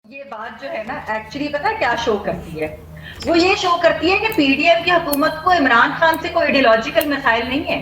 یہ بات جو ہے نا ایکچولی پتا کیا شو کرتی ہے؟ وہ یہ شو کرتی ہے کہ پی ڈی ایم کی حکومت کو عمران خان سے کوئی ایڈیولوجیکل مسائل نہیں ہے.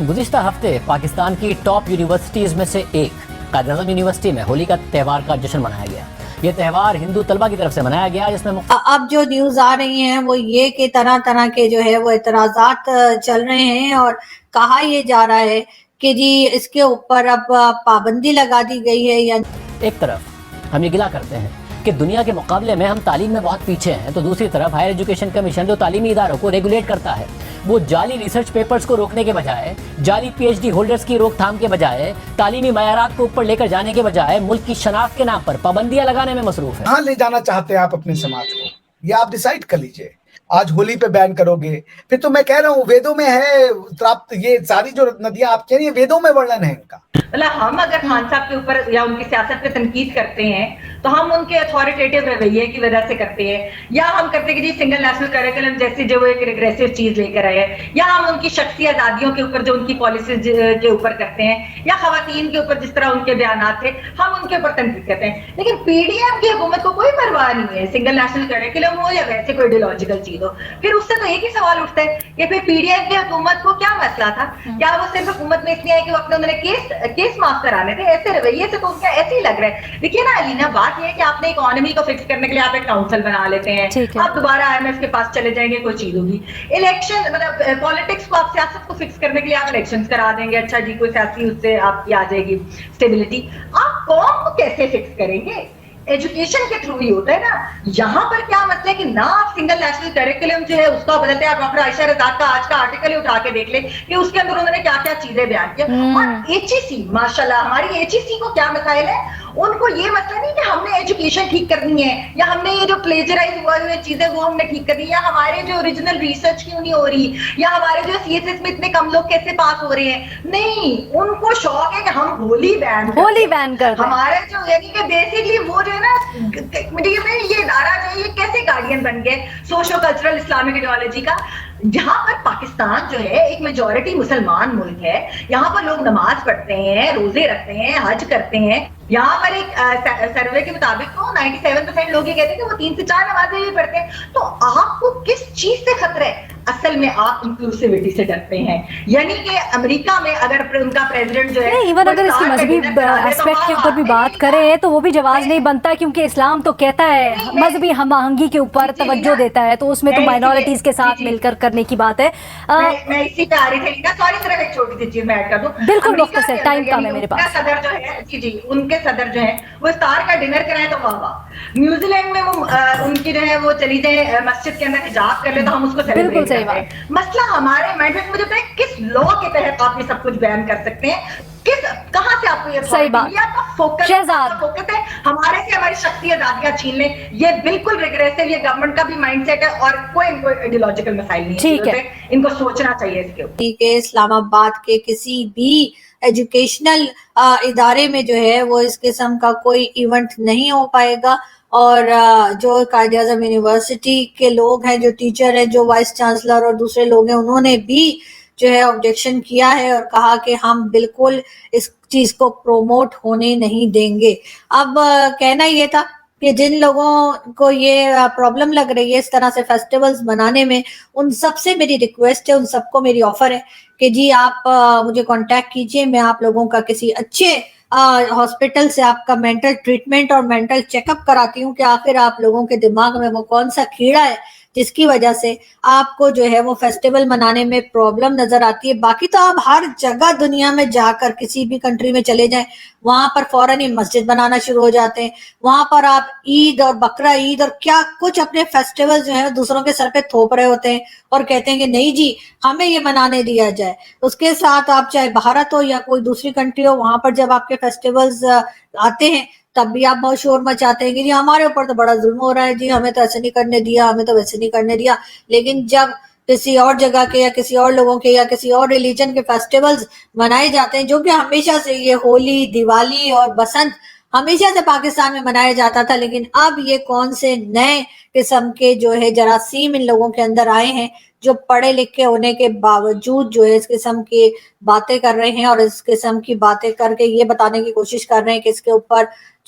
گزشتہ ہفتے پاکستان کی ٹاپ یونیورسٹیز میں سے ایک قائد اعظم یونیورسٹی میں ہولی کا تہوار کا جشن منایا گیا. یہ تہوار ہندو طلبہ کی طرف سے منایا گیا جس میں اب جو نیوز آ رہی ہیں وہ یہ کہ طرح طرح کے جو ہے وہ اعتراضات چل رہے ہیں اور کہا یہ جا رہا ہے کہ جی اس کے اوپر اب پابندی لگا دی گئی ہے. یا ایک طرف ہم یہ گلا کرتے ہیں کہ دنیا کے مقابلے میں ہم تعلیم میں بہت پیچھے ہیں، تو دوسری طرف ہائر ایجوکیشن کمیشن جو تعلیمی اداروں کو ریگولیٹ کرتا ہے وہ جعلی ریسرچ پیپرز کو روکنے کے بجائے، جعلی پی ایچ ڈی ہولڈرز کی روک تھام کے بجائے، تعلیمی معیارات کو اوپر لے کر جانے کے بجائے ملک کی شناخت کے نام پر پابندیاں لگانے میں مصروف ہے. کہاں لے جانا چاہتے ہیں آپ اپنے سماج کو، یہ آپ ڈیسائیڈ کر لیجئے. آج ہولی پہ بین کرو گے، پھر تو میں کہہ رہا ہوں ویدوں میں ہے، یہ ساری جو ندیاں آپ کہہ رہی ہیں ویدوں میں ورنن ہے ان کا. مطلب ہم اگر خان صاحب کے اوپر یا ان کی سیاست پہ تنقید کرتے ہیں تو ہم ان کے اتھارٹیٹیو رویے کی وجہ سے کرتے ہیں، یا ہم کرتے ہیں کہ جی سنگل نیشنل کریکولم جیسی جو ایک ریگریسو چیز لے کر آئے ہیں، یا ہم ان کی شخصی آزادیوں کے اوپر جو ان کی پالیسیز کے اوپر کرتے ہیں، یا خواتین کے اوپر جس طرح ان کے بیانات تھے ہم ان کے اوپر تنقید کرتے ہیں. لیکن پی ڈی ایم کی حکومت کو کوئی پرواہ نہیں ہے سنگل نیشنل کریکولم ہو یا ویسے کوئی ایڈیولوجیکل چیز ہو. پھر اس سے تو ایک ہی سوال اٹھتا ہے کہ پھر پی ڈی ایم کی حکومت کو کیا مسئلہ تھا؟ کیا وہ صرف حکومت میں اس لیے ہے کہ وہ اپنے انہوں نے کیس معاف کرانے تھے؟ ایسے رویے سے تو ان کا ایسے ہی لگ رہا ہے. دیکھیے نا علینا، بات یہ ہے کہ آپ نے اکانومی کو فکس کرنے کے لیے آپ ایک کاؤنسل بنا لیتے ہیں، آپ دوبارہ آئی ایم ایف کے پاس چلے جائیں گے، کوئی چیز ہوگی. الیکشن مطلب پالیٹکس کو آپ سیاست کو فکس کرنے کے لیے آپ الیکشن کرا دیں گے، اچھا جی کوئی سیاسی اس سے آپ کی آ جائے گی اسٹیبلٹی. آپ قوم کو کیسے فکس کریں گے؟ ایجوکیشن کے تھرو ہی ہوتا ہے نا. یہاں پر کیا مسئلہ ہے کہ نہ آپ سنگل نیشنل کریکولم جو ہے اس کا بدلتے ہیں. آپ ڈاکٹر عائشہ رضا کا آج کا آرٹیکل ہی اٹھا کے دیکھ لیں کہ اس کے اندر انہوں نے کیا کیا چیزیں بیان کی. اور ایچ ای سی ماشاءاللہ ہماری ایچ ای سی کو کیا مسائل ہے؟ ان کو یہ مسئلہ نہیں کہ ہم نے ایجوکیشن ٹھیک کرنی ہے، یا ہم نے یہ جو پلیجرائز ہوئے چیزیں وہ ہم نے ٹھیک کرنی ہے، یا ہمارے جو اوریجنل ریسرچ کیوں نہیں ہو رہی، یا ہمارے جو سی ایس ایس میں اتنے کم لوگ کیسے پاس ہو رہے ہیں. نہیں، ان کو شوق ہے کہ ہم ہولی بین کر دیں. ہمارے جو یعنی کہ بیسکلی وہ جو ہے نا یہ ادارہ جو ہے یہ کیسے گارڈین بن گئے سوشو کلچرل اسلامک ایڈیالوجی کا. جہاں پر پاکستان جو ہے ایک میجورٹی مسلمان ملک ہے، یہاں پر لوگ نماز پڑھتے ہیں، روزے رکھتے ہیں، حج کرتے ہیں. یہاں پر ایک سروے کے مطابق تو 97% لوگ یہ کہتے ہیں کہ وہ 3 سے 4 نمازیں بھی پڑھتے ہیں. تو آپ کو کس چیز سے خطرہ ہے؟ اصل میں آپ انکلوسیوٹی سے ڈرتے ہیں. یعنی کہ امریکہ میں اگر ان کا پریزیڈنٹ جو ہے ایون اگر اس کی مذہبی اسپیکٹ کے اوپر بھی بات کریں تو وہ بھی جواز نہیں بنتا، کیونکہ اسلام تو کہتا ہے مذہبی ہم آہنگی کے اوپر توجہ دیتا ہے، تو اس میں تو مائنورٹیز کے ساتھ مل کر کرنے کی بات ہے. میں اسی پہ آ رہی تھی لیکن سوری صرف ایک چھوٹی سی چیز میں ایڈ کر دوں. بالکل مختصر ٹائم کم ہے میرے پاس. صدر جو ہے جی ان کے صدر جو ہے وہ افطار کا ڈنر کرائیں تو واہ واہ. نیوزی لینڈ میں وہ ان کی جو ہے وہ چلی جائیں مسجد کے اندر حجاب کر لے تو ہم اس کو سیلیبریٹ کرتے ہیں. مسئلہ ہمارے مائنڈ مجھے پتا ہے کس لا کے تحت آپ یہ سب کچھ بیان کر سکتے ہیں، کہاں سے آپ کو یہ صحیح بات فوکس ہے ہمارے سے ہماری شخصی آزادیاں چھین لیں. یہ بالکل ریگریسو، یہ گورنمنٹ کا بھی مائنڈ سیٹ ہے اور کوئی ان کو ایڈیولوجیکل مسائل نہیں ہے. ان کو سوچنا چاہیے اس کے اوپر. اسلام آباد کے کسی بھی ایجوکیشنل ادارے میں جو ہے وہ اس قسم کا کوئی ایونٹ نہیں ہو پائے گا. اور جو قائد اعظم یونیورسٹی کے لوگ ہیں، جو ٹیچر ہیں، جو وائس چانسلر اور دوسرے لوگ ہیں، انہوں نے بھی جو ہے آبجیکشن کیا ہے اور کہا کہ ہم بالکل اس چیز کو پروموٹ ہونے نہیں دیں گے. اب کہنا یہ تھا کہ جن لوگوں کو یہ پرابلم لگ رہی ہے اس طرح سے فیسٹیولز منانے میں، ان سب سے میری ریکویسٹ ہے، ان سب کو میری آفر ہے کہ جی آپ مجھے کانٹیکٹ کیجئے، میں آپ لوگوں کا کسی اچھے ہاسپٹل سے آپ کا مینٹل ٹریٹمنٹ اور مینٹل چیک اپ کراتی ہوں کہ آخر آپ لوگوں کے دماغ میں وہ کون سا کیڑا ہے جس کی وجہ سے آپ کو جو ہے وہ فیسٹیول منانے میں پرابلم نظر آتی ہے. باقی تو آپ ہر جگہ دنیا میں جا کر کسی بھی کنٹری میں چلے جائیں، وہاں پر فوراً ہی مسجد بنانا شروع ہو جاتے ہیں. وہاں پر آپ عید اور بقرہ عید اور کیا کچھ اپنے فیسٹیول جو ہیں دوسروں کے سر پہ تھوپ رہے ہوتے ہیں اور کہتے ہیں کہ نہیں جی ہمیں یہ منانے دیا جائے. اس کے ساتھ آپ چاہے بھارت ہو یا کوئی دوسری کنٹری ہو، وہاں پر جب آپ کے فیسٹیولز آتے ہیں تب بھی آپ بہت شور مچاتے ہیں کہ جی ہمارے اوپر تو بڑا ظلم ہو رہا ہے، جی ہمیں تو ایسے نہیں کرنے دیا، ہمیں تو ویسے نہیں کرنے دیا. لیکن جب کسی اور جگہ کے یا کسی اور لوگوں کے یا کسی اور ریلیجن کے فیسٹیولز منائے جاتے ہیں، جو کہ ہمیشہ سے یہ ہولی، دیوالی اور بسنت ہمیشہ سے پاکستان میں منایا جاتا تھا، لیکن اب یہ کون سے نئے قسم کے جو ہے جراثیم ان لوگوں کے اندر آئے ہیں جو پڑھے لکھے ہونے کے باوجود جو ہے اس قسم کی باتیں کر رہے ہیں اور اس قسم کی باتیں کر کے یہ بتانے کی کوشش کر رہے ہیں کہ اس کے اوپر